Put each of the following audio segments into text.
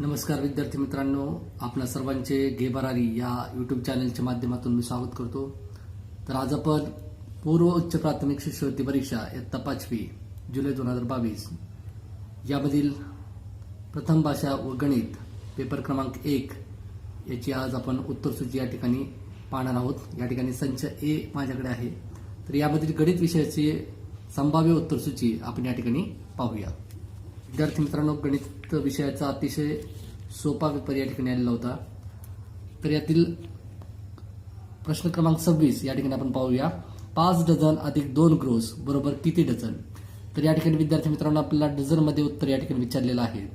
नमस्कार विद्यार्थी मित्रांनो, आपल्या सर्वांचे गेबरारी या यूट्यूब चॅनलच्या माध्यमातून मी स्वागत करतो। तर आज आपण पूर्व उच्च प्राथमिक शिष्यवृत्ती परीक्षा इयत्ता 5वी जुलै 2022 यामधील प्रथम भाषा व गणित पेपर क्रमांक 1 याची आज आपण उत्तरसूची या ठिकाणी पाहणार आहोत। या ठिकाणी संच ए माझ्याकडे आहे। तर यामधील गणित विषयाची संभाव्य उत्तरसूची आपण या ठिकाणी पाहूया। विद्यार्थी मित्रांनो, गणित विषयाचा अतिशय सोपा पेपर या ठिकाणी आलेला होता। तर यातील प्रश्न क्रमांक 26 या ठिकाणी आपण पाहूया। 5 डझन अधिक 2 ग्रोस बरोबर किती डझन? तर या ठिकाणी विद्यार्थी मित्रांनो आपल्याला डझन मध्ये उत्तर या ठिकाणी विचारलेलं आहे।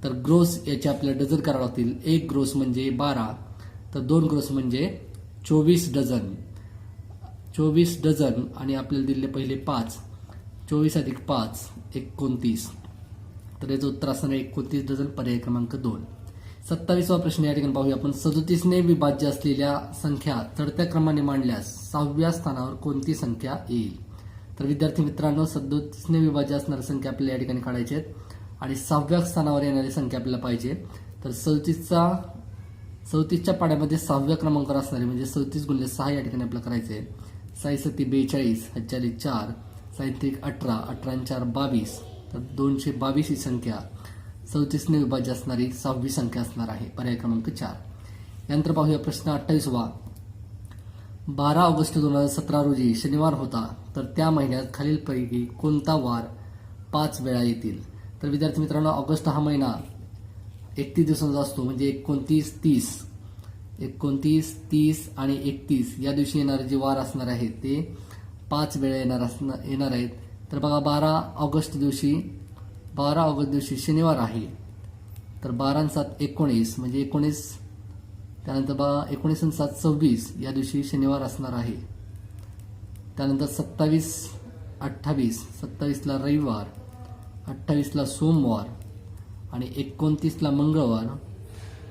तर ग्रोस याचे आपल्याला डझन करावे लागतील। 1 ग्रोस म्हणजे 12, तर 2 ग्रोस म्हणजे 24 डझन। 24 डझन आणि आपल्याला दिलेले पहिले 5, 24 अधिक 5 29। तर याचं उत्तर असणार आहे 29 डझन, पर्याय क्रमांक 2। 27वा प्रश्न या ठिकाणी पाहूया आपण। 37ने विभाज्य असलेल्या संख्या चढत्या क्रमाने मांडल्यास 6व्या स्थानावर कोणती संख्या येईल? तर विद्यार्थी मित्रांनो, 37ने विभाज्य असणारी संख्या आपल्याला या ठिकाणी काढायची आहेत आणि 6व्या स्थानावर येणारी संख्या आपल्याला पाहिजे। तर 37च्या पाड्यामध्ये 6व्या क्रमांकावर असणारी म्हणजे 37 गुणिले 6 या ठिकाणी आपल्याला करायचे आहे। 6 सत्ती 42, 4, 6 त्रिक 18, 18 4 22, तर 222 ही संख्या 37ने विभाज्य असणारी 6वी संख्या असणार आहे, पर्याय क्रमांक 4। यानंतर पाहूया प्रश्न 28वा। 12 ऑगस्ट 2017 रोजी शनिवार होता, तर त्या महिन्यात खालीलपैकी कोणता वार 5 वेळा येतील? तर विद्यार्थी मित्रांनो, ऑगस्ट हा महिना 31 दिवसांचा असतो, म्हणजे 29, 30 आणि 31 या दिवशी येणारे जे वार असणार आहेत ते 5 वेळा येणार आहेत। तर बघा, 12 ऑगस्ट दिवशी शनिवार आहे, तर 12 आणि 7 19 म्हणजे 19, त्यानंतर बघा 19 आणि 7 26 या दिवशी शनिवार असणार आहे। त्यानंतर 27 28, 27ला रविवार, 28ला सोमवार आणि 29ला मंगळवार,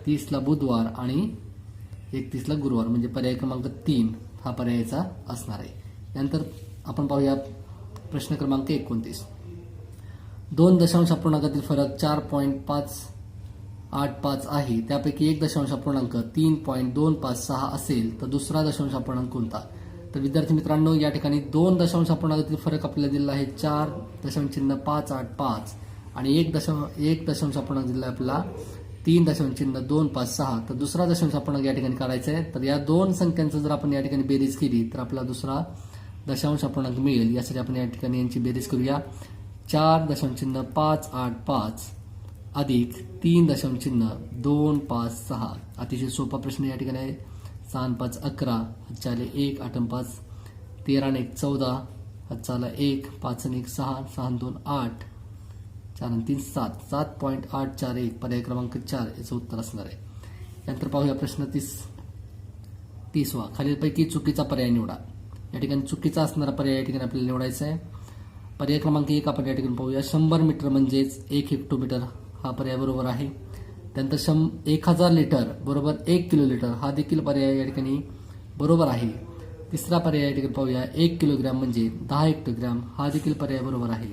30ला बुधवार आणि 31ला गुरुवार, म्हणजे पर्याय क्रमांक 3 हा पर्यायाचा असणार आहे। यानंतर आपण पाहूया प्रश्न क्रमांक 29। 2 दशांश अपूर्णांकातील फरक 4.585 आहे, त्यापैकी 1 दशांश अपूर्णांक 3.256 असेल तर दुसरा दशांश अपूर्णांक कोणता? तर विद्यार्थी मित्रांनो, या ठिकाणी 2 दशांश अपूर्णांकातील फरक आपल्याला दिलेला आहे 4.585 आणि 1 दशांश अपूर्णांक दिलेला आहे आपल्याला 3.256, तर दुसरा दशांश अपूर्णांक या ठिकाणी काढायचा आहे। तर या दोन संख्यांचं जर आपण या ठिकाणी बेरीज केली तर आपला दुसरा दशांश अपूर्णांक मिळेल। यासाठी आपण या ठिकाणी यांची बेरीज करूया। 4.585 अधिक 3.256। अतिशय सोपा प्रश्न या ठिकाणी आहे। 6 5 11, 1 8 5 13 1 14, 1 5 1 6, 6 2 8, 4 3 7, 7.841 पर्याय क्रमांक 4 याचं उत्तर असणार आहे। यानंतर पाहूया प्रश्न 30वा। खालीलपैकी चुकीचा पर्याय निवडा। या ठिकाणी चुकीचा असणारा पर्याय या ठिकाणी आपल्याला निवडायचा आहे। पर्याय क्रमांक 1 आपण या ठिकाणी पाहूया। 100 मीटर म्हणजेच 1 हेक्टोमीटर हा पर्याय बरोबर आहे। त्यानंतर 1000 लिटर बरोबर 1 किलोलीटर हा देखील पर्याय या ठिकाणी बरोबर आहे। तिसरा पर्याय या ठिकाणी पाहूया। 1 किलोग्रॅम म्हणजे 10 हेक्टोग्रॅम हा देखील पर्याय बरोबर आहे।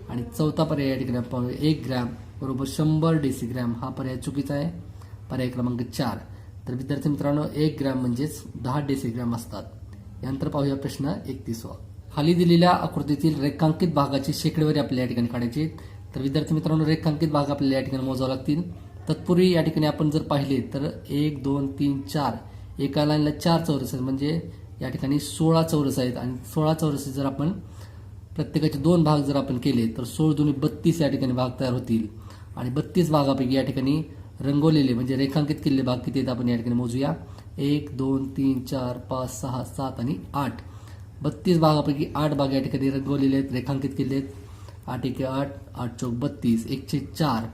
आणि चौथा पर्याय या ठिकाणी पाहूया 1 ग्रॅम बरोबर 100 डेसिग्रॅम हा पर्याय चुकीचा आहे, पर्याय क्रमांक 4। तर विद्यार्थी मित्रांनो, 1 ग्रॅम म्हणजेच 10 डेसिग्रॅम असतात। यानंतर पाहूया प्रश्न 31वा। खाली दिलेल्या आकृतीतील रेखांकित भागाची शेकडेवारी आपल्याला या ठिकाणी काढायची। तर विद्यार्थी मित्रांनो, रेखांकित भाग आपल्याला या ठिकाणी मोजावे लागतील। तत्पूर्वी या ठिकाणी आपण जर पाहिले तर 1 2 3 4 एका लाईनला 4 चौरस आहेत, म्हणजे या ठिकाणी 16 चौरस आहेत आणि 16 चौरस जर आपण प्रत्येकाचे 2 भाग जर आपण केले तर 16 दुनी 32 या ठिकाणी भाग तयार होतील। आणि 32 भागापैकी या ठिकाणी रंगवलेले म्हणजे रेखांकित केलेले भाग किती आहेत आपण या ठिकाणी मोजूया। 1 2 3 4 5 6 7 आणि 8, 32 भागापैकी 8 भाग या ठिकाणी रंगवलेले आहेत, रेखांकित केले आहेत। 8 1 8, 8 चौक 32, 1/4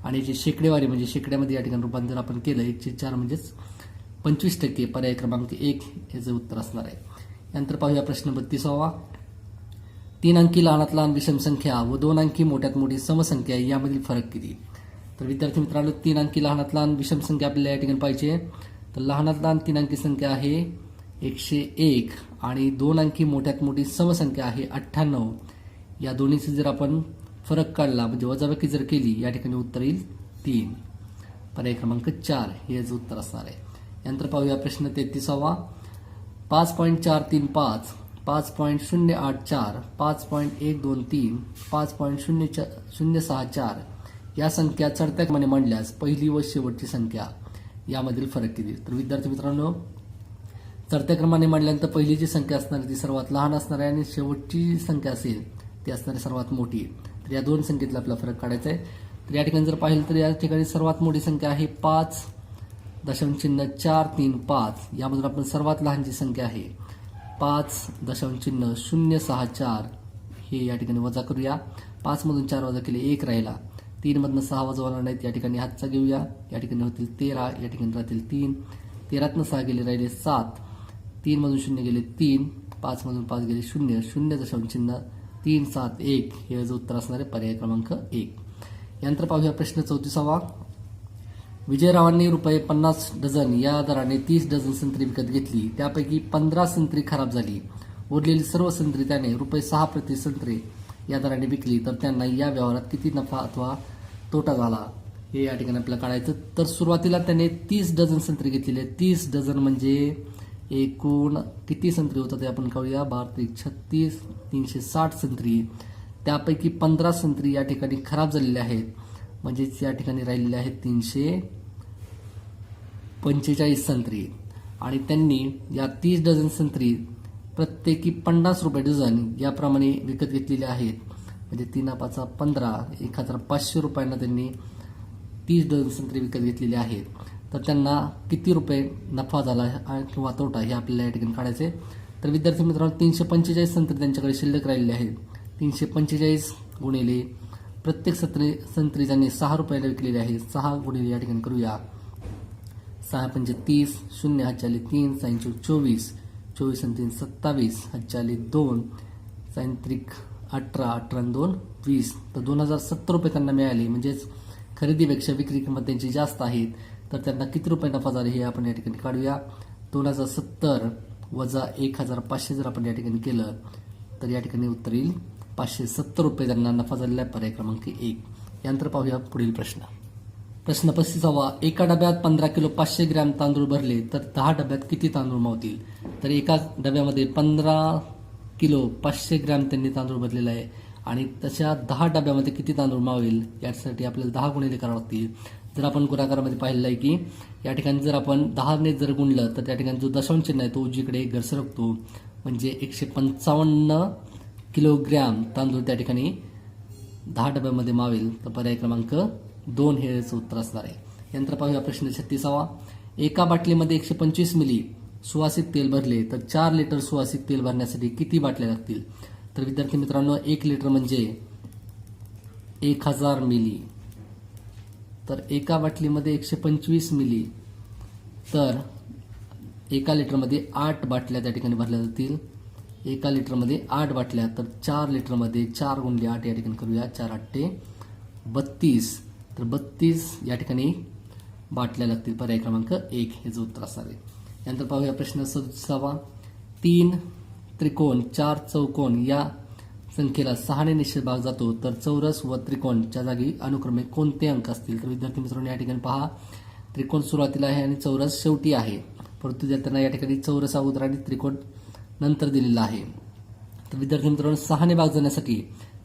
आणि जे शेकडेवारी म्हणजे शेकड्यामध्ये या ठिकाणी रूपांतर आपण केलं 1/4 म्हणजेच 25%, पर्याय क्रमांक 1 याचं उत्तर असणार आहे। यानंतर पाहूया प्रश्न 32वा। 3 अंकी लहानात लहान विषम संख्या व 2 अंकी मोठ्यात मोठी समसंख्या यामधील फरक किती? तर विद्यार्थी मित्रांनो, 3 अंकी लहानात लहान विषम संख्या आपल्याला या ठिकाणी पाहिजे। तर लहानात लहान 3 अंकी संख्या आहे 101 आणि 2 अंकी मोठ्यात मोठी समसंख्या आहे 98। या दोन्हीचे जर आपण फरक काढला म्हणजे वजाबाकी जर केली या ठिकाणी उत्तर येईल 3। पर्याय क्रमांक 4 हे याचं उत्तर असणार आहे. यानंतर पाहूया प्रश्न 33वा. 5.435, 5.084, 5.123, 5.064 या संख्या चढत्या क्रमाने मांडल्यास पहिली व शेवटची संख्या यामधील फरक किती? तर विद्यार्थी मित्रांनो, चढत्या क्रमाने मांडल्यानंतर पहिली जी संख्या असणार ती सर्वात लहान असणार आहे आणि शेवटची संख्या असेल ती असणार आहे सर्वात मोठी. तर या दोन संख्येतला आपला फरक काढायचा आहे. तर या ठिकाणी जर पाहिलं तर या ठिकाणी सर्वात मोठी संख्या आहे 5.435. यामधून आपण सर्वात लहान जी संख्या आहे 5.064 हे या ठिकाणी वजा करूया. 5 मधून 4 वजा केले 1 राहिला. 3 मधून 6 वजा होणार नाहीत, या ठिकाणी हातचा घेऊया. या ठिकाणी होतील 13, या ठिकाणी राहतील 3. 13तनं 6 गेले राहिले 7. 3 मधून 0 गेले 3. 5 मधून 5 गेले 0. 0.371 हे जो उत्तर असणार आहे पर्याय क्रमांक 1. यानंतर पाहूया प्रश्न 34वा. विजयरावांनी रुपये 50 डझन या दराने 30 डझन संत्री विकत घेतली. त्यापैकी 15 संत्री खराब झाली. उरलेली सर्व संत्री त्याने रुपये 6 प्रति संत्री या दराने विकली. तर त्यांना या व्यवहारात किती नफा अथवा तोटा झाला हे या ठिकाणी आपल्याला काढायचं. तर सुरुवातीला त्याने 30 डझन संत्री घेतलेली आहे. 30 डझन म्हणजे एकूण किती संत्री होतात ते आपण काढूया. 12-36, 360 संत्री. त्यापैकी 15 संत्री या ठिकाणी खराब झालेल्या आहेत, म्हणजेच या ठिकाणी राहिलेले आहेत 345 संत्री. आणि त्यांनी या 30 डझन संत्री प्रत्येकी 50 रुपये डझन याप्रमाणे विकत घेतलेले आहेत. म्हणजे 3×5 = 15, 1500 रुपयांना त्यांनी 30 डझन संत्री विकत घेतलेली आहेत. तर त्यांना किती रुपये नफा झाला किंवा तोटा हे आपल्याला या ठिकाणी काढायचे. तर विद्यार्थी मित्रांनो, 345 संत्री त्यांच्याकडे शिल्लक राहिलेले आहेत. 345 गुणिले प्रत्येक संत्री त्यांनी 6 रुपयाला विकलेली आहे. 6 गुणिले या ठिकाणी करूया. 6×5 = 30, 0 हातच्याले 3, 6×4 = 24, 24 आणि 3 = 27, हातच्याले 2, 6×3 = 18, 18 आणि 2 = 20. तर 2070 रुपये त्यांना मिळाले. म्हणजेच खरेदीपेक्षा विक्री किंमत त्यांची जास्त आहेत. तर त्यांना किती रुपये नफा झाले हे आपण या ठिकाणी काढूया. 2070 वजा 1500 जर आपण या ठिकाणी केलं तर या ठिकाणी उत्तर येईल 570 रुपये त्यांना नफा झालेला आहे पर्याय क्रमांक 1. यानंतर पाहूया पुढील प्रश्न. प्रश्न 35वा. एका डब्यात 15 किलो 500 ग्रॅम तांदूळ भरले तर 10 डब्यात किती तांदूळ मावतील? तर एका डब्यामध्ये 15 किलो 500 ग्रॅम त्यांनी तांदूळ भरलेला आहे आणि तशा 10 डब्यामध्ये किती तांदूळ मावेल यासाठी आपल्याला 10 गुणिले करावं लागतील. जर आपण गुणाकारामध्ये पाहिलं आहे की या ठिकाणी जर आपण 10ने जर गुणलं तर त्या ठिकाणी जो दशांश चिन्ह आहे तो उजवीकडे घसरकतो. म्हणजे 155 किलोग्रॅम तांदूळ त्या ठिकाणी 10 डब्यामध्ये मावेल. तर पर्याय क्रमांक 2 हे याचं उत्तर असणार आहे. यानंतर पाहूया प्रश्न 36वा. एका बाटलीमध्ये 125 मिली सुवासिक तेल भरले तर 4 लिटर सुवासिक तेल भरण्यासाठी किती बाटल्या लागतील? तर विद्यार्थी मित्रांनो, 1 लिटर म्हणजे 1000 मिली. तर एका बाटलीमध्ये 125 मिली, तर एका लिटरमध्ये 8 बाटल्या त्या ठिकाणी भरल्या जातील. एका लिटरमध्ये 8 बाटल्या, तर 4 लिटरमध्ये 4 गुणिले 8 या ठिकाणी करूया. 4×8 = 32. तर 32 या ठिकाणी बाटल्या लागतील. पर्याय क्रमांक 1 हे जे उत्तर असणार आहे. यानंतर पाहूया प्रश्न 37वा. 3 त्रिकोण 4 चौकोन या संख्येला 6ने निश्चित भाग जातो तर चौरस व त्रिकोणच्या जागी अनुक्रमे कोणते अंक असतील? तर विद्यार्थी मित्रांनो, या ठिकाणी पहा, त्रिकोण सुरुवातीला आहे आणि चौरस शेवटी आहे, परंतु त्यांना या ठिकाणी चौरस अगोदर आणि त्रिकोण नंतर दिलेला आहे. तर विद्यार्थी मित्रांनो, 6ने भाग जाण्यासाठी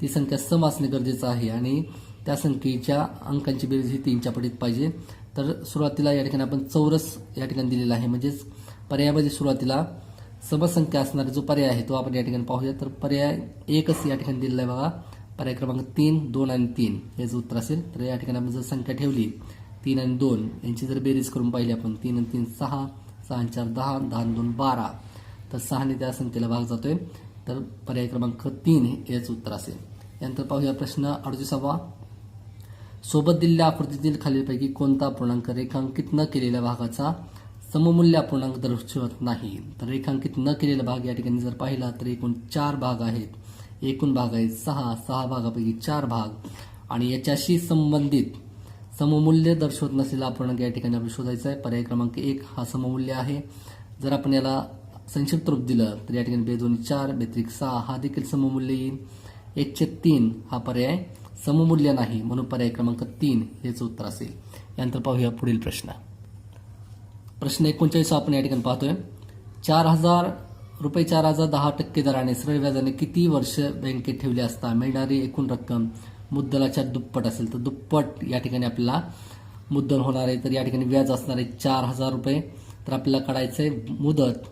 ती संख्या सम असणे गरजेचं आहे आणि त्या संख्येच्या अंकांची बेरीज ही 3च्या पटीत पाहिजे. तर सुरुवातीला या ठिकाणी आपण चौरस या ठिकाणी दिलेला आहे, म्हणजेच पर्यायामध्ये सुरुवातीला समसंख्या असणारा जो पर्याय आहे तो आपण या ठिकाणी पाहूया. तर पर्याय 1च या ठिकाणी दिलेला आहे बघा. पर्याय क्रमांक 3, 2 आणि 3 हे जे उत्तर असेल. तर या ठिकाणी आपण जर संख्या ठेवली 3 आणि 2 यांची जर बेरीज करून पाहिली आपण, 3 आणि 3 = 6, 6 आणि 4 = 10, 10 आणि 2 = 12. तर 6ने त्या संख्येला भाग जातोय. तर पर्याय क्रमांक 3 हेच उत्तर असेल. यानंतर पाहूया प्रश्न 38वा. सोबत दिलेल्या आकृतीतील खालीलपैकी कोणता अपूर्णांक रेखांकित न केलेल्या भागाचा सममूल्य अपूर्णांक दर्शवत नाही? तर रेखांकित न केलेला भाग या ठिकाणी जर पाहिला तर एकूण 4 भाग आहेत. एकूण भाग आहेत 6. 6 भागापैकी 4 भाग आणि याच्याशी संबंधित सममूल्य दर्शवत नसलेला अपूर्णांक या ठिकाणी आपण शोधायचा आहे. पर्याय क्रमांक 1 हा सममूल्य आहे. जर आपण याला संक्षिप्त रूप दिलं तर या ठिकाणी 2×2 = 4, 2×3 = 6 हा देखील सममूल्य येईल. 1/3 हा पर्याय सममूल्य नाही म्हणून पर्याय क्रमांक 3 हेच उत्तर असेल. यानंतर पाहूया पुढील प्रश्न. प्रश्न 39 आपण या ठिकाणी पाहतोय. 4,000 10% दराने सरळ व्याजाने किती वर्ष बँकेत ठेवले असता मिळणारी एकूण रक्कम मुद्दलाच्या दुप्पट असेल. तर दुप्पट या ठिकाणी आपल्याला मुद्दल होणार आहे. तर या ठिकाणी व्याज असणार आहे 4,000 रुपये. तर आपल्याला काढायचं आहे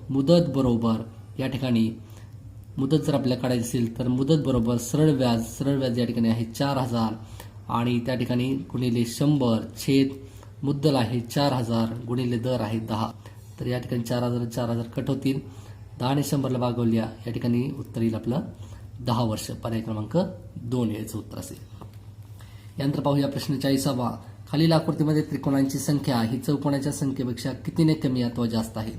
मुदत बरोबर या ठिकाणी मुदत जर आपल्याला काढायची असेल तर मुदत बरोबर सरळ व्याज या ठिकाणी आहे 4,000 आणि त्या ठिकाणी गुणिले 100 छेद मुद्दल आहे 4,000 गुणिले दर आहे 10. तर या ठिकाणी 4,000 कट होतील. 10 ने 100ला भागवल्या या ठिकाणी उत्तर येईल आपलं 10 वर्ष. पर्याय क्रमांक 2 याचं उत्तर असेल. यानंतर पाहूया प्रश्न 40. खालील आकृतीमध्ये त्रिकोणांची संख्या ही चौकोनाच्या संख्येपेक्षा कितीने कमी अथवा जास्त आहे.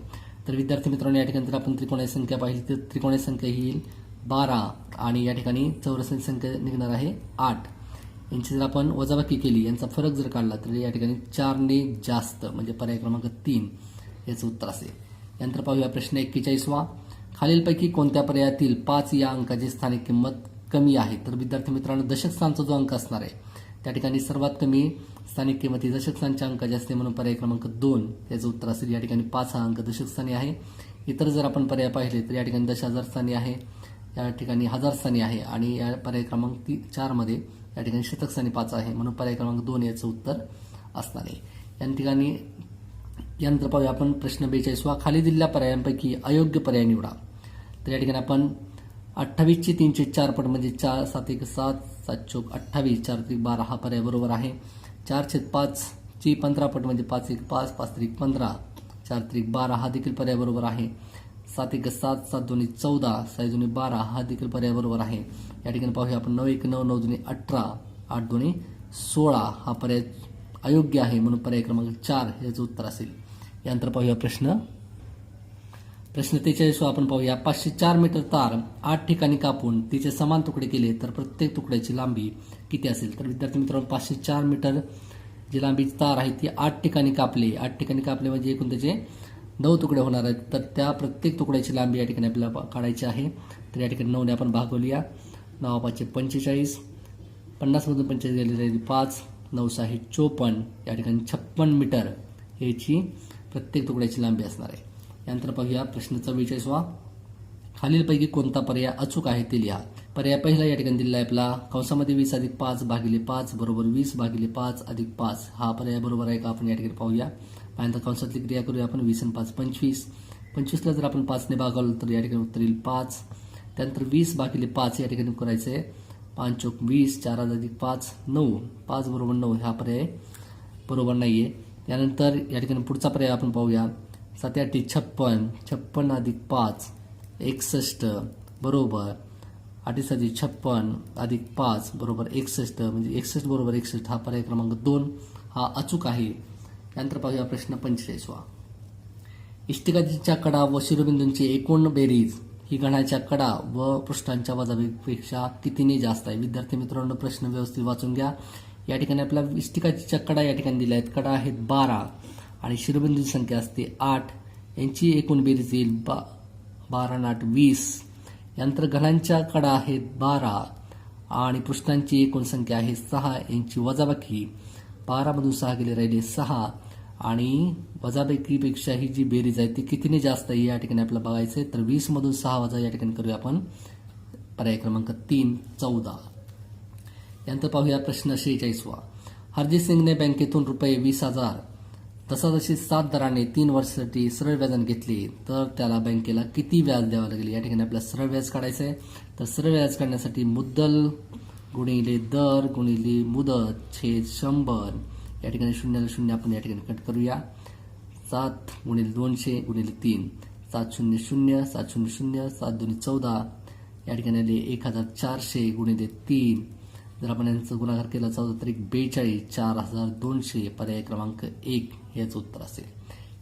तर विद्यार्थी मित्रांनो या ठिकाणी जर आपण त्रिकोणाची संख्या पाहिली तर त्रिकोणाची संख्या ही येईल 12 आणि या ठिकाणी चौरसाची संख्या निघणार आहे 8. यांची जर आपण वजाबाकी केली यांचा फरक जर काढला तर या ठिकाणी 4 ने जास्त म्हणजे पर्याय क्रमांक 3 याचं उत्तर असेल. यानंतर पाहूया प्रश्न 41. खालीलपैकी कोणत्या पर्यायातील 5 या अंकाची स्थानिक किंमत कमी आहे. तर विद्यार्थी मित्रांनो दशक स्थानचा जो अंक असणार आहे त्या ठिकाणी सर्वात कमी स्थानिक किंमत ही दशक स्थानच्या अंकाची असते म्हणून पर्याय क्रमांक 2 याचं उत्तर असेल. या ठिकाणी 5 हा अंक दशक स्थानी आहे. इतर जर आपण पर्याय पाहिले तर या ठिकाणी 10,000 स्थानी आहे, या ठिकाणी 1000 स्थानी आहे आणि या पर्याय क्रमांक 4 मध्ये या ठिकाणी शतक स्थानी 5 आहे म्हणून पर्याय क्रमांक 2 याचं उत्तर असणार आहे. या ठिकाणी यानंतर पाहूया आपण प्रश्न 42. खाली दिलेल्या पर्यायांपैकी अयोग्य पर्याय निवडा. तर या ठिकाणी आपण 28 ची 3 चे 4 पट म्हणजे 4 7 1 7 7 चौक 28 4 3 12 हा पर्याय बरोबर आहे. 4/5 ची 15 पट म्हणजे 5 1 5 5 3 15 4 3 12 हा देखील पर्याय बरोबर आहे. 7 1 7 7 2 14 6 2 12 हा देखील पर्याय बरोबर आहे. या ठिकाणी पाहूया आपण 9 1 9 9 2 18 8 2 16 हा पर्याय अयोग्य आहे म्हणून पर्याय क्रमांक 4 याचं उत्तर असेल. यानंतर पाहूया प्रश्न 43 आपण पाहूया. 504 मीटर तार 8 ठिकाणी कापून तिचे समान तुकडे केले तर प्रत्येक तुकड्याची लांबी किती असेल. तर विद्यार्थी मित्रांनो 504 मीटर जी लांबीची तार आहे ती 8 ठिकाणी कापले. 8 ठिकाणी कापले म्हणजे एकूण त्याचे 9 तुकडे होणार आहेत. तर त्या प्रत्येक तुकड्याची लांबी या ठिकाणी आपल्याला काढायची आहे. तर या ठिकाणी 9 ने आपण भागवूया. 9 5 45 50 मधून 45 गेलेली 5 9 6 54 या ठिकाणी 56 मीटर याची प्रत्येक तुकड्याची लांबी असणार आहे. यानंतर पाहूया प्रश्न 44. खालीलपैकी कोणता पर्याय अचूक आहे ते लिहा. पर्याय पहिला या ठिकाणी दिलेला आहे आपला कंसामध्ये 20 + 5 भागिले 5 बरोबर 20 भागिले 5 + 5 हा पर्याय बरोबर आहे का आपण या ठिकाणी पाहूया. त्यानंतर कंसातली क्रिया करूया आपण. 20 आणि 5 25. 25ला जर आपण 5 ने भागवलं तर या ठिकाणी उत्तर येईल 5. त्यानंतर 20 भागिले 5 या ठिकाणी करायचं आहे 5 चौक 20 4 + 5 9 5 बरोबर 9 हा पर्याय बरोबर नाहीये. त्यानंतर या ठिकाणी पुढचा पर्याय आपण पाहूया. 7 8 56 56 + 5 61 बरोबर 8 7 56 + 5 बरोबर 61 म्हणजे 61 बरोबर 61 हा पर्याय क्रमांक 2 हा अचूक आहे. त्यानंतर पाहूया प्रश्न 45. इष्टिकाच्या कडा व शिरोबिंदूंची एकूण बेरीज ही घणाच्या कडा व पृष्ठांच्या वजापेक्षा कितीने जास्त आहे. विद्यार्थी मित्रांनो प्रश्न व्यवस्थित वाचून घ्या. या ठिकाणी आपल्या इष्टिकाच्या कडा या ठिकाणी दिल्या आहेत. कडा आहेत 12 आणि शिरोबिंदूची संख्या असते 8. यांची एकूण बेरीज येईल 12 आणि 8 20. यानंतर घनांच्या कडा आहेत 12 आणि पृष्ठांची एकूण संख्या आहे 6. यांची वजाबाकी 12 मधून 6 गेले राहिले 6 आणि वजाबाकीपेक्षा ही जी बेरीज आहे ती कितीने जास्त आहे या ठिकाणी आपल्याला बघायचं आहे. तर 20 मधून 6 वजा या ठिकाणी करूया आपण पर्याय क्रमांक 3 14. यानंतर पाहूया प्रश्न 46. हरजीत सिंगने बँकेतून रुपये 20,000 तसातशी 7 दराने 3 वर्षासाठी सरळ व्याजाने घेतले तर त्याला बँकेला किती व्याज द्यावं लागेल. या ठिकाणी आपल्याला सरळ व्याज काढायचं आहे. तर सरळ व्याज काढण्यासाठी मुद्दल गुणिले दर गुणिले मुदत छेद 100 या ठिकाणी 0 0 आपण या ठिकाणी कट करूया. 7 गुणिले 200 गुणिले 3 7 0 0 7 0 0 7 2 14 या ठिकाणी आले 1400 गुणिले 3 जर आपण यांचा गुणाकार केला 14 तरी 42 4200 पर्याय क्रमांक 1 हेच उत्तर असेल.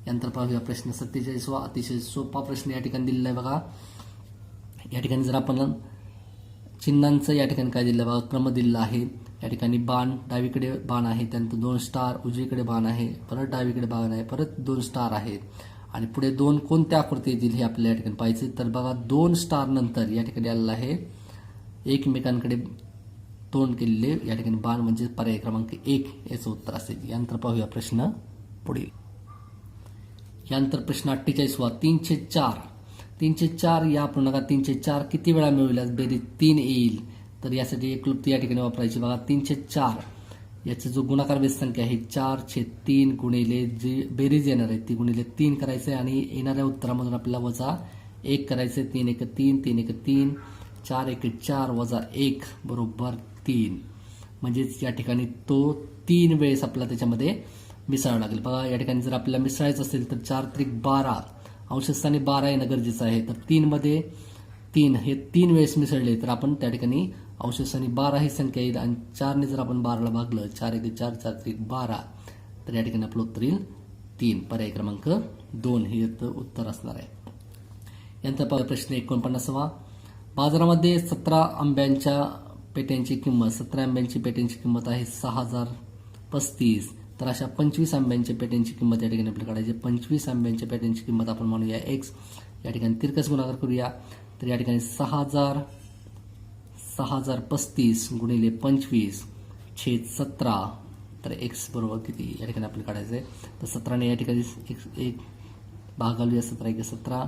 यानंतर पाहूया प्रश्न 47. अतिशय सोपा प्रश्न या ठिकाणी दिलेला आहे बघा. या ठिकाणी जर आपण चिन्हांचं या ठिकाणी काय दिलं बघा क्रम दिलेला आहे. या ठिकाणी बाण डावीकडे बाण आहे, त्यानंतर 2 स्टार उजवीकडे बाण आहे, परत डावीकडे बाण आहे, परत 2 स्टार आहेत आणि पुढे 2 कोणत्या आकृती येतील हे आपल्याला या ठिकाणी पाहिजे. तर बघा 2 स्टार नंतर या ठिकाणी आलेलं आहे एकमेकांकडे तोंड केलेले या ठिकाणी बाण म्हणजे पर्याय क्रमांक 1 याचं उत्तर असेल. यानंतर पाहूया प्रश्न पुढील. यानंतर प्रश्न 48वा 3/4. 3/4 या पूर्णांकात 3/4 किती वेळा मिळविल्यास बेरीज 3 येईल? तर यासाठी एक क्लुप्ती या ठिकाणी वापरायची बघा. 3/4 याचा जो गुणाकार बेस संख्या आहे 4/3 गुणिले जी बेरीज येणार आहे ती गुणिले 3 करायचं आहे आणि येणाऱ्या उत्तरामधून आपल्याला वजा 1 करायचं. 3 1 3 3 1 3 4 1 4 वजा 1 बरोबर 3. म्हणजेच या ठिकाणी तो 3 वेळेस आपल्याला त्याच्यामध्ये मिसळावं लागेल. बघा या ठिकाणी जर आपल्याला मिसळायचं असेल तर 4 त्रिक 12 अंशस्थानी 12 येणं गरजेचं आहे. तर 3 मध्ये 3 हे 3 वेळेस मिसळले तर आपण त्या ठिकाणी अंशस्थानी 12 ही संख्या येईल आणि 4ने जर आपण 12ला भागलं 4 1 4 4 त्रिक 12 तर या ठिकाणी आपलं उत्तर येईल 3. पर्याय क्रमांक 2 हे उत्तर असणार आहे. यानंतर प्रश्न 49वा. बाजारामध्ये 17 आंब्यांच्या पेट्यांची किंमत 17 आंब्यांची पेट्यांची किंमत आहे 6035. तर अशा 25 आंब्यांच्या पेट्यांची किंमत या ठिकाणी आपल्याला काढायची. 25 आंब्यांच्या पेट्यांची किंमत आपण म्हणूया x. या ठिकाणी तिरकस गुणाकार करूया. तर या ठिकाणी 6035 गुणिले 25 छेद 17 तर x बरोबर किती या ठिकाणी आपल्याला काढायचं आहे. तर 17ने या ठिकाणी एक भाग घालूया. 17 1 17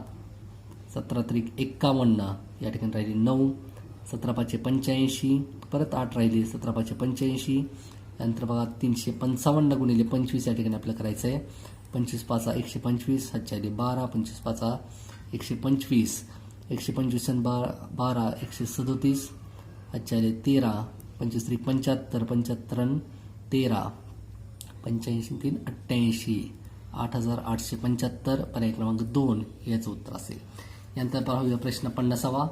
17 त्रिक 51 या ठिकाणी राहिली 9 17 5 85 परत 8 राहिली 17 5 85. त्यानंतर बघा 355 गुणिले 25 या ठिकाणी आपल्याला करायचं आहे. 25 5 125 हातच्या 12 25 5 125 125 आणि 12 137 हातच्या 13 25 3 75 75 13 85 3 88 8875 पर्याय क्रमांक 2 याचं उत्तर असेल. यानंतर पाहूया प्रश्न 50वा.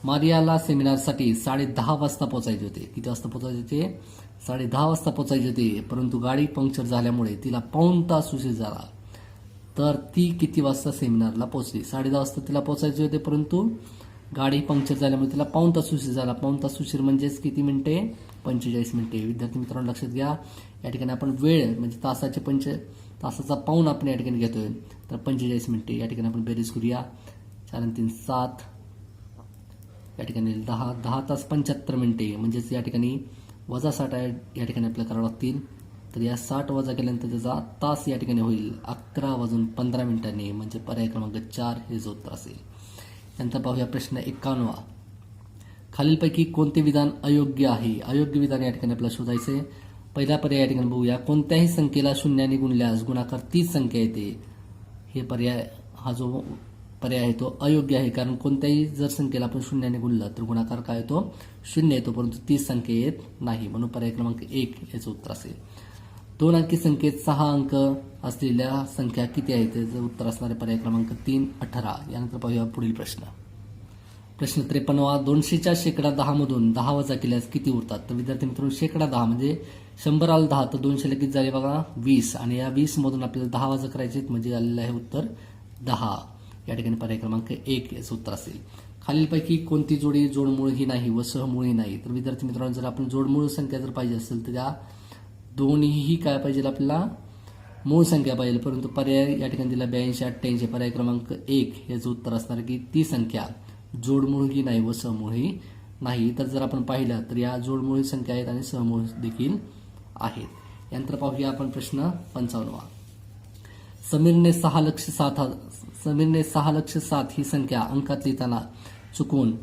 मारियाला सेमिनारसाठी 10:30 वाजता पोहोचायचे होते. किती वाजता पोहोचायचे होते? 10:30 वाजता पोहोचायचे होते. परंतु गाडी पंक्चर झाल्यामुळे तिला पाऊण तास उशीर झाला. तर ती किती वाजता सेमिनारला पोहोचली? 10:30 वाजता तिला पोहोचायचे होते परंतु गाडी पंक्चर झाल्यामुळे तिला पाऊण तास उशीर झाला. पाऊण तास उशीर म्हणजेच किती मिनिटे? 45 मिनिटे. विद्यार्थी मित्रांनो लक्षात घ्या या ठिकाणी आपण वेळ म्हणजे तासाचा पाऊण आपण या ठिकाणी घेतोय. तर 45 मिनिटे या ठिकाणी आपण बेरीज करूया. 4 आणि 3 7 या ठिकाणी 10 तास 75 मिनिटे म्हणजेच या ठिकाणी वजा 60 या ठिकाणी आपल्याला करावं लागतील. तर या 60 वजा केल्यानंतर त्याचा तास या ठिकाणी होईल 11 वाजून 15 मिनिटांनी म्हणजे पर्याय क्रमांक 4 हे जो उत्तर असेल. नंतर पाहूया प्रश्न 51वा. खालीलपैकी कोणते विधान अयोग्य आहे? अयोग्य विधान या ठिकाणी आपल्याला शोधायचे. पहिला पर्याय या ठिकाणी बघूया. कोणत्याही संख्येला शून्याने गुणल्यास गुणाकार तीच संख्या येते. हे पर्याय हा जो पर्याय आहे तो अयोग्य आहे. कारण कोणत्याही जर संख्येला आपण शून्याने गुणलं तर गुणाकार काय येतो? 0 येतो परंतु तीच संख्या येत नाही. म्हणून पर्याय क्रमांक 1 याचं उत्तर असेल. 2 अंकी संख्येत 6 अंक असलेल्या संख्या किती आहेत? त्याचं उत्तर असणारे पर्याय क्रमांक 3 18. यानंतर पाहूया पुढील प्रश्न. प्रश्न 53वा. 200च्या शेकडा 10 मधून 10 वजा केल्यास किती उरतात? तर विद्यार्थी मित्रांनो शेकडा 10 म्हणजे 100 आलं 10 तर 200 किती झाले बघा 20 आणि या 20 मधून आपल्याला 10 वजा करायचे म्हणजे आलेलं आहे उत्तर 10. या ठिकाणी पर्याय क्रमांक 1 याचं उत्तर असेल. खालीलपैकी कोणती जोडी जोडमूळ ही नाही व सहमूळही नाही? तर विद्यार्थी मित्रांनो जर आपण जोडमूळ संख्या जर पाहिजे असेल तर त्या दोन्हीही काय पाहिजे आपल्याला? मूळ संख्या पाहिजे. परंतु पर्याय या ठिकाणी दिला 82 88 पर्याय क्रमांक 1 याचं उत्तर असणार की ती संख्या जोडमूळही नाही व सहमूळही नाही. तर जर आपण पाहिलं तर या जोडमूळ संख्या आहेत आणि सहमूळ देखील आहेत. यानंतर पाहूया आपण प्रश्न 55वा. समीरने 6,07,000 ही संख्या अंकात लिहिताना चुकून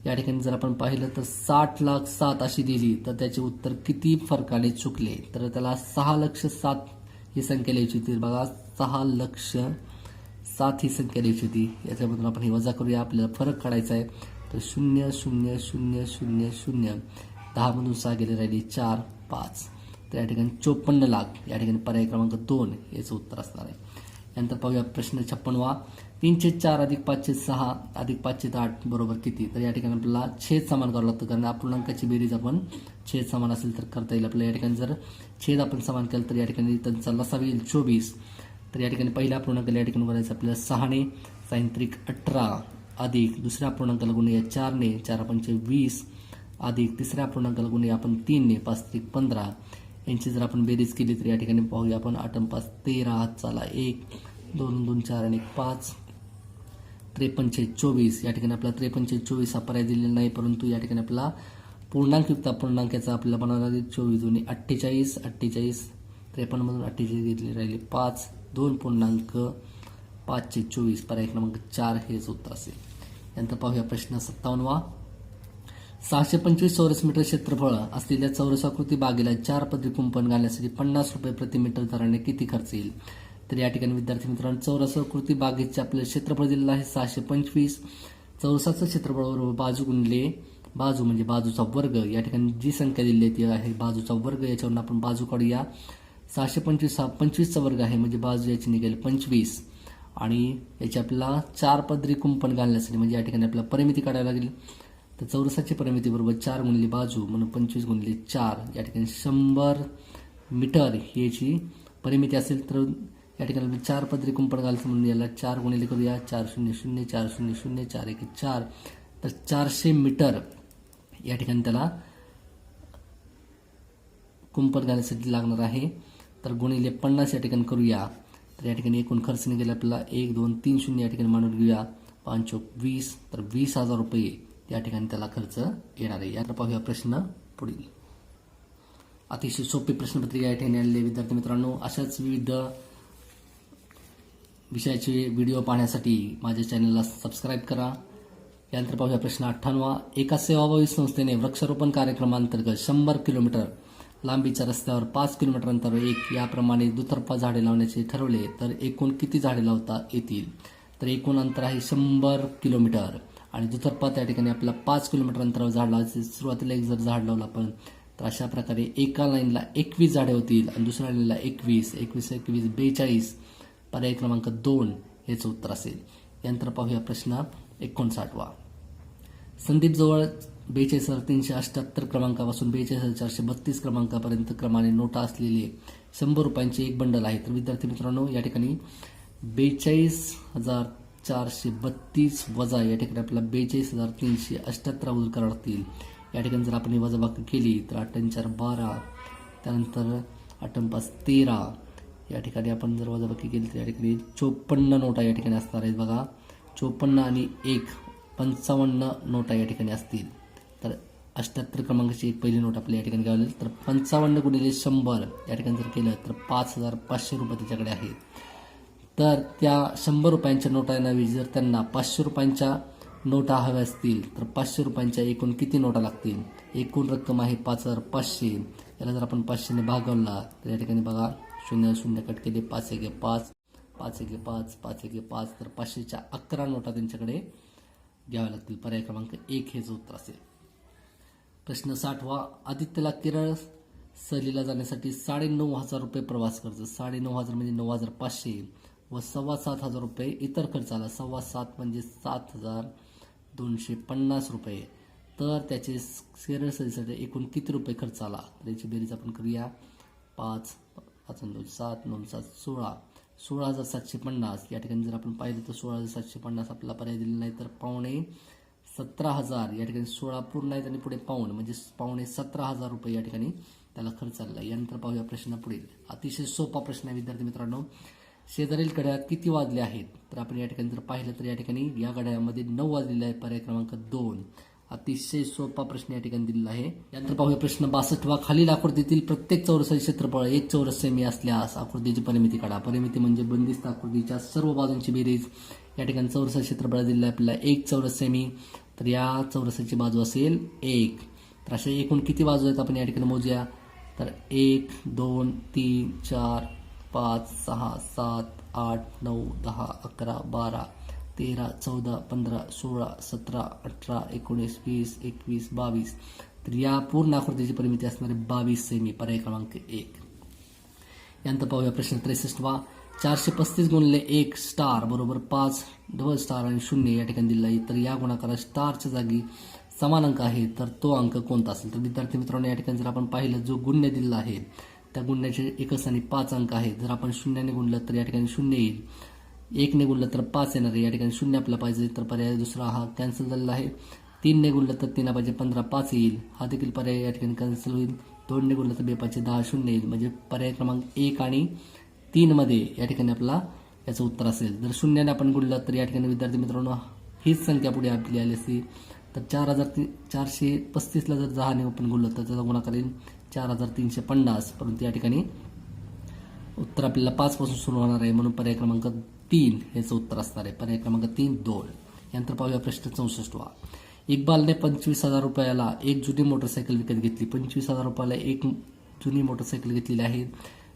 या ठिकाणी जर आपण पाहिलं तर 60,07,000 अशी दिली तर त्याचे उत्तर किती फरकाने चुकले? तर त्याला 6,07,000 ही संख्या लिहायची होती. बघा 6,07,000 ही संख्या लिहायची होती. याच्यामधून आपण ही वजा करूया. आपल्याला फरक काढायचा आहे. तर 0 0 0 0 0 10 मधून 6 गेले राहिली 4 5. तर या ठिकाणी 54 लाख या ठिकाणी पर्याय क्रमांक 2 याचं उत्तर असणार आहे. यानंतर पाहूया प्रश्न 56वा. 3/4 अधिक 5/6 अधिक 5/8 बरोबर किती? तर या ठिकाणी आपल्याला छेद समान करावं लागतं कारण अपूर्णांकाची बेरीज आपण छेद समान असेल तर करता येईल आपल्याला. या ठिकाणी जर छेद आपण समान केलं तर या ठिकाणी त्यांचा लसावा येईल 24. तर या ठिकाणी पहिल्या अपूर्णांकाला या ठिकाणी गुणायचं आपल्याला 6ने 6×3 18 अधिक दुसऱ्या अपूर्णांकाला गुणूया 4ने 4×5 20 अधिक तिसऱ्या अपूर्णांकाला गुणूया आपण 3ने 5×3 यांची जर आपण बेरीज केली तर या ठिकाणी पाहूया आपण 8×5 13 चला 1 2 2 4 आणि 5 53 24 या ठिकाणी आपला 53 24 हा पर्याय दिलेला नाही परंतु या ठिकाणी आपला पूर्णांकयुक्त अपूर्णांकाचा आपल्याला बनावं लागेल 24 दोन्ही 48, 48 53मधून 48 घेतली राहिली 5, 2.5 चे 24 पर्याय क्रमांक 4 हेच उत्तर असेल. यानंतर पाहूया प्रश्न 57वा. 625 चौरस मीटर क्षेत्रफळ असलेल्या चौरसाकृती बागेला 4 पदरी कुंपण घालण्यासाठी 50 रुपये प्रति मीटर दराने किती खर्च येईल? तर या ठिकाणी विद्यार्थी मित्रांनो चौरसाकृती बागेचे आपल्याला क्षेत्रफळ दिलेलं आहे 625. चौरसाचं क्षेत्रफळ बरोबर बाजू गुणले बाजू म्हणजे बाजूचा वर्ग. या ठिकाणी जी संख्या दिली आहे ती आहे बाजूचा वर्ग. याच्यावरून आपण बाजू काढूया. 625 हा 25चा वर्ग आहे म्हणजे बाजू याची निघेल 25 आणि याची आपल्याला 4 पदरी कुंपण घालण्यासाठी म्हणजे या ठिकाणी आपल्याला परिमिती काढावी लागेल. तर चौरसाची परिमिती बरोबर 4 गुणिले बाजू म्हणून 25 गुणिले 4 या ठिकाणी 100 मीटर ही याची परिमिती असेल. तर या ठिकाणी 4 पदरी कुंपण घालायचं म्हणून याला 4 गुणिले करूया. 400 400 4 1 4 तर 400 मीटर या ठिकाणी त्याला कुंपण घालण्यासाठी लागणार आहे. तर गुणिले 50 या ठिकाणी करूया. तर या ठिकाणी एकूण खर्च निघेल आपल्याला 1 2 3 0 या ठिकाणी मांडून घेऊया. 5 20 तर 20,000 रुपये या ठिकाणी त्याला खर्च येणार आहे. यानंतर पाहूया प्रश्न पुढील. अतिशय सोपी प्रश्नपत्रिका या ठिकाणी आलेली विद्यार्थी मित्रांनो. अशाच विविध विषयाचे व्हिडिओ पाहण्यासाठी माझ्या चॅनलला सबस्क्राईब करा. यानंतर पाहूया प्रश्न 58वा. एका सेवाभावी संस्थेने वृक्षारोपण कार्यक्रमांतर्गत 100 किलोमीटर लांबीच्या रस्त्यावर 5 किलोमीटर अंतरावर एक याप्रमाणे दुतर्फा झाडे लावण्याचे ठरवले तर एकूण किती झाडे लावता येतील? तर एकूण अंतर आहे 100 किलोमीटर आणि दुतर्फा त्या ठिकाणी आपल्याला 5 किलोमीटर अंतरावर झाड लावायचे. सुरुवातीला एक जर झाड लावलं आपण तर अशा प्रकारे एका लाईनला 21 झाडे होतील आणि दुसऱ्या लाईनला 21 21 21 42 पर्याय क्रमांक 2 हेच उत्तर असेल. यानंतर पाहूया प्रश्न 59वा. संदीप जवळ 42,378 क्रमांकापासून 42,432 क्रमांकापर्यंत क्रमाने नोटा असलेले 100 रुपयांचे एक बंडल आहे. तर विद्यार्थी मित्रांनो या ठिकाणी 42,432 वजा या ठिकाणी आपल्याला 42,378 उजळ करावे लागतील. या ठिकाणी जर आपण ही वजाबाकी केली तर 8×4 12 त्यानंतर 8×5 13 या ठिकाणी आपण जर वजाबाकी केली तर या ठिकाणी 54 नोटा या ठिकाणी असणार आहेत बघा. 54 आणि 1 55 नोटा या ठिकाणी असतील. तर 78 क्रमांकाची एक पहिली नोट आपल्या या ठिकाणी घ्यावी लागेल. तर 55 गुणिले 100 या ठिकाणी जर केलं तर 5,500 रुपये त्याच्याकडे आहेत. तर त्या 100 रुपयांच्या नोटांऐवजी जर त्यांना 500 रुपयांच्या नोटा हव्या असतील तर 500 रुपयांच्या एकूण किती नोटा लागतील? एकूण रक्कम आहे 5,500. याला जर आपण 500ने भागवला तर या ठिकाणी बघा 0 0 कट केले 5 1 5 5 1 5 5 1 5 तर 500च्या 11 नोटा त्यांच्याकडे घ्याव्या लागतील. पर्याय क्रमांक 1 हेच उत्तर असेल. प्रश्न 60वा. आदित्यला केरळ सहलीला जाण्यासाठी 9,500 रुपये प्रवास खर्च 9,500 म्हणजे 9,500 व 7,500 रुपये इतर खर्च आला. 7,500 म्हणजे 7,250 रुपये. तर त्याचे केरळ सहलीसाठी एकूण किती रुपये खर्च आला? तर याची बेरीज आपण करूया. 5 5 2 7 9 7 16 16,750 या ठिकाणी जर आपण पाहिलं तर 16,750 आपल्याला पर्याय दिलेला नाही. तर 17,500 या ठिकाणी 16 पूर्ण आहेत आणि पुढे पाऊण म्हणजे 17,500 रुपये या ठिकाणी त्याला खर्च आलेला. यानंतर पाहूया प्रश्न पुढील. अतिशय सोपा प्रश्न आहे विद्यार्थी मित्रांनो. शेजारील घड्याळात किती वाजले आहेत? तर आपण या ठिकाणी जर पाहिलं तर या ठिकाणी या घड्याळामध्ये 9 वाजलेले आहे. पर्याय क्रमांक 2. अतिशय सोपा प्रश्न या ठिकाणी दिलेला आहे. यानंतर पाहूया प्रश्न 62वा. खालील आकृतीतील प्रत्येक चौरसाचे क्षेत्रफळ 1 चौरस सेमी असल्यास आकृतीची परिमिती काढा. परिमिती म्हणजे बंदिस्त आकृतीच्या सर्व बाजूंची बेरीज. या ठिकाणी चौरसाचे क्षेत्रफळ दिलेलं आहे आपल्याला 1 चौरस सेमी. तर या चौरसाची बाजू असेल 1. तर अशा एकूण किती बाजू आहेत आपण या ठिकाणी मोजूया. तर 1 2 3 4 5 6 7 8 9 10 11 12 13 14 15 16 17 18 19 20 21 22 तर या पूर्ण आकृतीची परिमिती असणारे 22 सेमी. पर्याय क्रमांक 1. यानंतर पाहूया प्रश्न 63वा. 435 गुणिले 1 स्टार बरोबर 5 डबल स्टार आणि 0 या ठिकाणी दिलेला आहे. तर या गुणाकारात स्टारच्या जागी समान अंक आहे तर तो अंक कोणता असेल? तर विद्यार्थी मित्रांनो या ठिकाणी जर आपण पाहिलं जो गुण्य दिलेला आहे त्या गुण्याचे एकच आणि 5 अंक आहेत. जर आपण 0ने गुणलं तर या ठिकाणी 0 येईल. 1ने गुणलं तर 5 येणार आहे. या ठिकाणी 0 आपल्याला पाहिजे तर पर्याय दुसरा हा कॅन्सल झालेला आहे. 3ने गुणलं तर 3 पाहिजे 15 5 येईल. हा देखील पर्याय या ठिकाणी कॅन्सल होईल. 2ने गुणलं तर 2 पाहिजे 10 0 येईल. म्हणजे पर्याय क्रमांक 1 आणि 3 मध्ये या ठिकाणी आपला याचं उत्तर असेल. जर 0ने आपण गुणलं तर या ठिकाणी विद्यार्थी मित्रांनो हीच संख्या पुढे आपली आली असती तर 4,435ला जर 10ने आपण गुणलं तर त्याचा गुणाकार येईल 4,350. परंतु या ठिकाणी उत्तर आपल्याला 5 पासून सुरू होणार आहे, म्हणून पर्याय क्रमांक 3 हेच उत्तर असणार आहे. पर्याय क्रमांक 3 2. यानंतर पाहूया प्रश्न 64. इक्बालने 25,000 रुपयाला एक जुनी मोटरसायकल विकत घेतली. 25,000 रुपयाला एक जुनी मोटरसायकल घेतलेली आहे.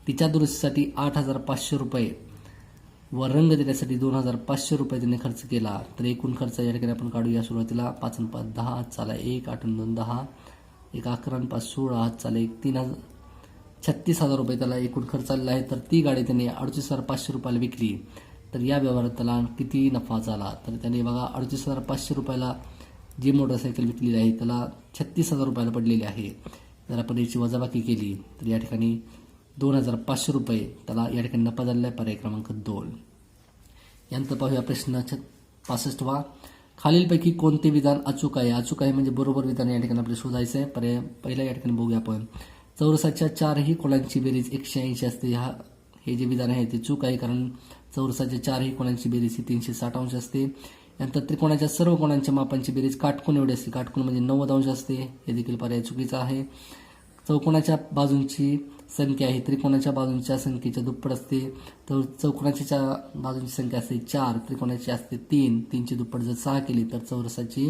तिच्या दुरुस्तीसाठी 8,500 रुपये व रंग देण्यासाठी 2,500 रुपये तिने खर्च केला. तर एकूण खर्च या ठिकाणी आपण काढूया. सुरुवातीला 5 आणि 5 10, हात चाला 1, 8 आणि 2 10, 1 11 आणि 5 16, हात चाला 1 36,000 रुपये त्याला एकूण खर्च आलेला आहे. तर ती गाडी त्याने 38,500 रुपयाला विकली. तर या व्यवहारात त्याला किती नफा झाला? तर त्याने बघा 38,500 रुपयाला जी मोटरसायकल विकलेली आहे त्याला 36,000 रुपयाला पडलेली आहे. जर आपण याची वजाबाकी केली तर या ठिकाणी 2,500 रुपये त्याला या ठिकाणी नफा झालेला आहे. पर्याय क्रमांक 2. यानंतर पाहूया प्रश्न 65. खालीलपैकी कोणते विधान अचूक आहे? अचूक आहे म्हणजे बरोबर विधान या ठिकाणी आपल्याला शोधायचं आहे. पर्याय पहिला या ठिकाणी बघूया आपण. चौरसाच्या 4ही कोणांची बेरीज 180 असते. हे जे विधान आहे ते चूक आहे, कारण चौरसाच्या 4ही कोणांची बेरीज ही 360 अंश असते. यानंतर त्रिकोणाच्या सर्व कोणांच्या मापांची बेरीज काटकोन एवढी असते. काटकोन म्हणजे 90 अंश असते. हे देखील पर्याय चुकीचा आहे. चौकोनाच्या बाजूंची संख्या ही त्रिकोणाच्या बाजूंच्या संख्येच्या दुप्पट असते. तर चौकोनाच्या बाजूंची संख्या असते 4, त्रिकोणाची असते 3. 3ची दुप्पट जर 6 केली तर चौरसाची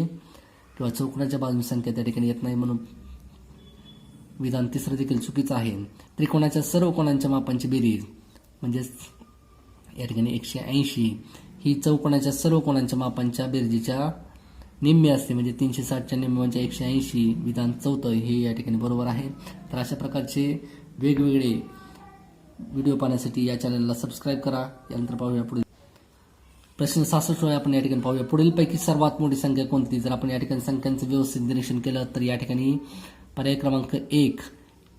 किंवा चौकोनाच्या बाजूंची संख्या त्या ठिकाणी येत नाही, म्हणून विधान तिसरं देखील चुकीचं आहे. त्रिकोणाच्या सर्व कोणांच्या मापांची बेरीज म्हणजेच या ठिकाणी 180 ही चौकोनाच्या सर्व कोणांच्या मापांच्या बेरजेच्या निम्मे असते, म्हणजे 360च्या निम्मे म्हणजे 180. विधान चौथं हे या ठिकाणी बरोबर आहे. तर अशा प्रकारचे वेगवेगळे व्हिडिओ पाहण्यासाठी या चॅनलला सबस्क्राईब करा. यानंतर पाहूया पुढील प्रश्न 66 आपण या ठिकाणी पाहूया. पुढीलपैकी सर्वात मोठी संख्या कोणती? जर आपण या ठिकाणी संख्यांचं व्यवस्थित निरीक्षण केलं तर या ठिकाणी पर्याय क्रमांक 1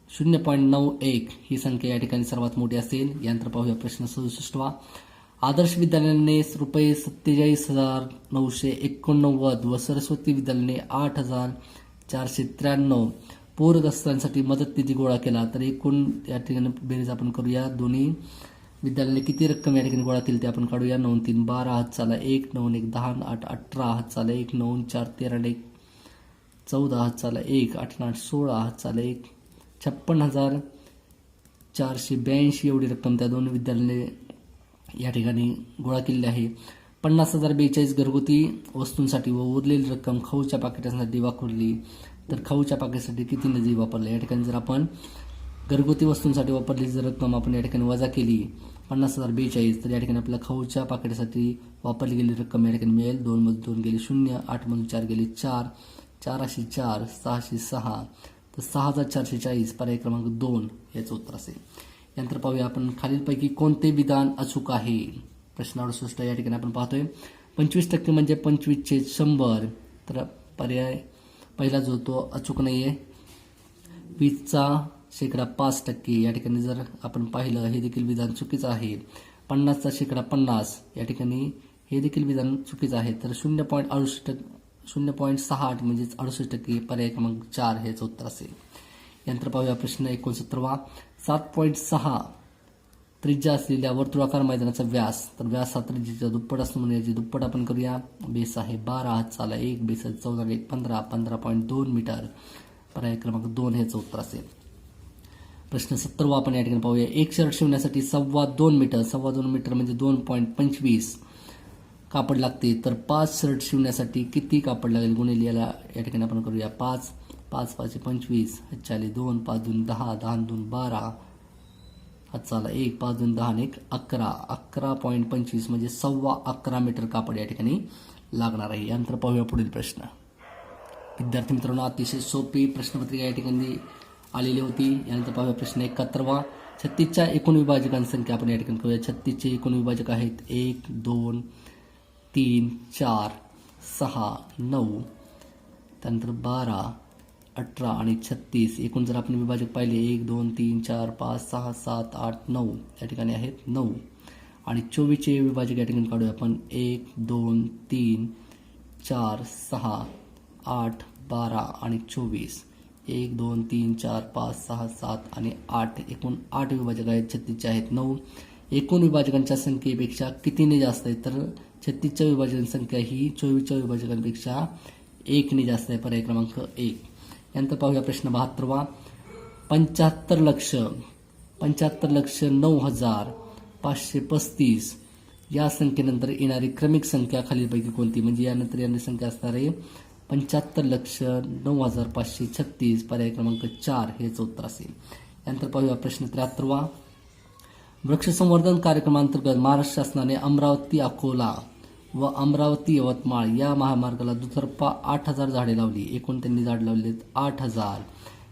0.91 ही संख्या या ठिकाणी सर्वात मोठी असेल. यानंतर पाहूया प्रश्न 67. आदर्श विद्यालयाने रुपये 47,989 व सरस्वती विद्यालयाने 8,493 पूरग्रस्तांसाठी मदत निधी गोळा केला. तर एकूण या ठिकाणी बेरीज आपण करूया. दोन्ही विद्यालयाने किती रक्कम या ठिकाणी गोळा केली ते आपण काढूया. 9 3 12, हात चाला 1, 9 1 10, 8 18, हात चाला 1, 9 4 13, 1 14, हात चाला 1, 8 8 16, हात चाला 1 56,482 एवढी रक्कम त्या दोन विद्यालयाने या ठिकाणी गोळा केलेली आहे. 50,042 घरगुती वस्तूंसाठी व उरलेली रक्कम खाऊच्या पाकिटांसाठी वापरली. तर खाऊच्या पाकिटासाठी किती निधी वापरला? या ठिकाणी जर आपण घरगुती वस्तूंसाठी वापरलेली जर रक्कम आपण या ठिकाणी वजा केली 50,042, तर या ठिकाणी आपल्याला खाऊच्या पाकिटासाठी वापरली गेलेली रक्कम या ठिकाणी मिळेल. 2 मधून 2 गेले 0, 8 मधून 4 गेले 4, 4,400, 606, तर 6,440. पर्याय क्रमांक 2 हेच उत्तर असेल. यानंतर पाहूया आपण खालीलपैकी कोणते विधान अचूक आहे? प्रश्न 68 या ठिकाणी आपण पाहतोय. 25% म्हणजे 25/100. तर पर्याय पहिला जो तो अचूक नाही आहे. 20चा शेकडा 5% या ठिकाणी जर आपण पाहिलं हे देखील विधान चुकीचं आहे. 50चा शेकडा 50 या ठिकाणी हे देखील विधान चुकीचं आहे. तर 0.68 म्हणजेच 68%. पर्याय क्रमांक 4 हेच उत्तर असेल. यानंतर पाहूया प्रश्न 69. 7.6 त्रिज्या असलेल्या वर्तुळाकार मैदानाचा व्यास. तर व्यास हा त्रिज्येचा दुप्पट असतो, म्हणून याची दुप्पट आपण करूया. बेस आहे 12, हात चाला 1, बेस 14 1 15, 15.2 मीटर. पर्याय क्रमांक 2 हेच उत्तर असेल. प्रश्न 70 आपण या ठिकाणी पाहूया. एक शर्ट शिवण्यासाठी 2.25 मीटर. 2.25 मीटर म्हणजे 2.25 कापड लागते. तर 5 शर्ट शिवण्यासाठी किती कापड लागेल? गुणिले याला या ठिकाणी आपण करूया 5, 5 5 25, 2 5 2 10, 10 2 12, हात चाला 1, 5 2 10 1 11, 11.25 म्हणजे 11.25 मीटर कापड या ठिकाणी लागणार आहे. यानंतर पाहूया पुढील प्रश्न. विद्यार्थी मित्रांनो, अतिशय सोपी प्रश्नपत्रिका या ठिकाणी आलेली होती. यानंतर पाहूया प्रश्न 71. 36च्या एकूण विभाजकांची संख्या आपण या ठिकाणी करूया. 36चे एकूण विभाजक आहेत 1 2 3 4 6 9, त्यानंतर 12 18 आणि 36. एकूण जर आपण विभाजक पाहिले 1 2 3 4 5 6 7 8 9 या ठिकाणी आहेत 9. आणि 24चे विभाजक या ठिकाणी काढूया आपण 1 2 3 4 6 8 12 आणि 24. 1 2 3 4 5 6 7 आणि 8. एकूण 8 विभाजक आहेत. 36चे आहेत 9. एकूण विभाजकांच्या संख्येपेक्षा कितीने जास्त आहे? तर 36च्या विभाजकांची संख्या ही 24च्या विभाजकांपेक्षा 1 ने जास्त आहे, पर्याय क्रमांक 1. यानंतर पाहूया प्रश्न 72वा. 75,09,535 या संख्येनंतर येणारी क्रमिक संख्या खालीलपैकी कोणती? म्हणजे यानंतर येणारी संख्या असणार आहे 75,09,536, पर्याय क्रमांक 4 हेच उत्तर असेल. यानंतर पाहूया प्रश्न 73वा. वृक्ष संवर्धन कार्यक्रमांतर्गत महाराष्ट्र शासनाने अमरावती अकोला व अमरावती यवतमाळ या महामार्गाला दुतर्फा 8,000 झाडे लावली. एकूण त्यांनी झाडे लावली 8,000.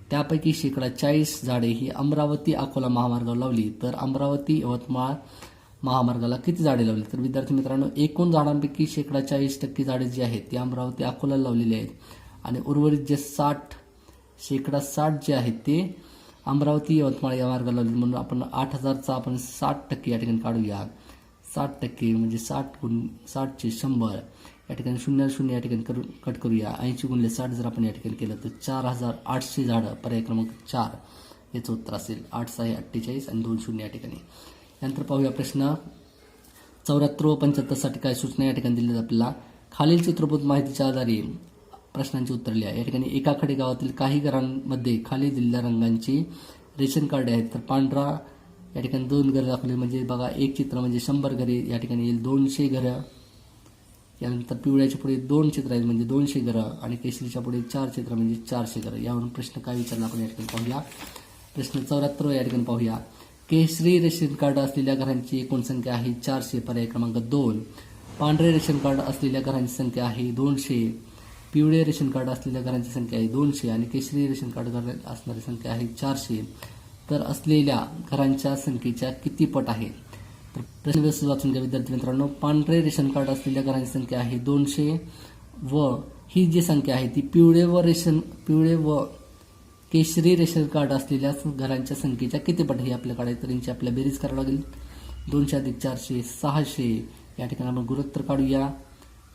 त्यापैकी 40% झाडे ही अमरावती अकोला महामार्गावर लावली. तर अमरावती यवतमाळ महामार्गाला किती झाडे लावली? तर विद्यार्थी मित्रांनो, एकूण झाडांपैकी 40% झाडे जी आहेत ती अमरावती अकोल्याला लावलेली आहेत आणि उर्वरित जे 60% जे आहेत ते अमरावती यवतमाळ या मार्गाला लावली. म्हणून आपण 8,000चा आपण 60% या ठिकाणी काढूया. 60% म्हणजे 60 चे 100 या ठिकाणी 0 या ठिकाणी कट करूया. 80 गुणिले 60 जर आपण या ठिकाणी केलं तर 4,800 झाडं, पर्याय क्रमांक 4 याचं उत्तर असेल. 8 6 48 आणि 2 0 या ठिकाणी. यानंतर पाहूया प्रश्न 74 व 75 साठी काय सूचना या ठिकाणी दिल्या आपल्याला. खालील चित्रफित माहितीच्या आधारे प्रश्नांची उत्तर लिहा. या ठिकाणी एका खेडेगावातील काही घरांमध्ये खाली दिलेल्या रंगांची रेशन कार्डे आहेत. तर पांढरा या ठिकाणी 2 घरं दाखवली, म्हणजे बघा एक चित्र म्हणजे 100 घरे या ठिकाणी येईल, 200 घरं. यानंतर पिवळ्याच्या पुढे 2 चित्र आहेत म्हणजे 200 घरं आणि केशरीच्या पुढे 4 चित्र म्हणजे 400 घरं. यावरून प्रश्न काय विचारला आपण या ठिकाणी पाहूया. प्रश्न 74 या ठिकाणी पाहूया. केशरी रेशन कार्ड असलेल्या घरांची एकूण संख्या आहे 400, पर्याय क्रमांक 2. पांढरे रेशन कार्ड असलेल्या घरांची संख्या आहे 200. पिवळे रेशन कार्ड असलेल्या घरांची संख्या आहे 200 आणि केशरी रेशन कार्ड असणारी संख्या आहे 400. तर असलेल्या घरांच्या संख्येच्या किती पट आहे? तर प्रश्न व्यवस्थित वाचून घ्या विद्यार्थी मित्रांनो. पांढरे रेशन कार्ड असलेल्या घरांची संख्या आहे 200 व ही जी संख्या आहे ती पिवळे व केशरी रेशन कार्ड असलेल्या घरांच्या संख्येच्या किती पट हे आपल्याकडे. तर यांची आपल्याला बेरीज करावी लागेल. 200 अधिक 400 600. या ठिकाणी आपण गुणोत्तर काढूया.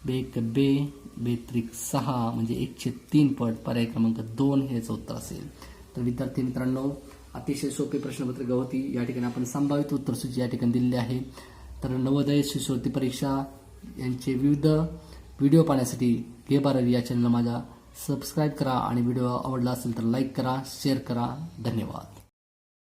2 बेत्रिक 6 म्हणजे 103 पट, पर्याय क्रमांक 2 हेच उत्तर असेल. तर विद्यार्थी मित्रांनो, अतिशय सोपी प्रश्नपत्रिका होती. या ठिकाणी आपण संभावित उत्तरसूची या ठिकाणी दिलेली आहे. तर नवोदय शिष्यवृत्ती परीक्षा यांचे विविध व्हिडिओ पाहण्यासाठी घे 12वी या चॅनलला माझ्या सबस्क्राईब करा आणि व्हिडिओ आवडला असेल तर लाईक करा, शेअर करा. धन्यवाद.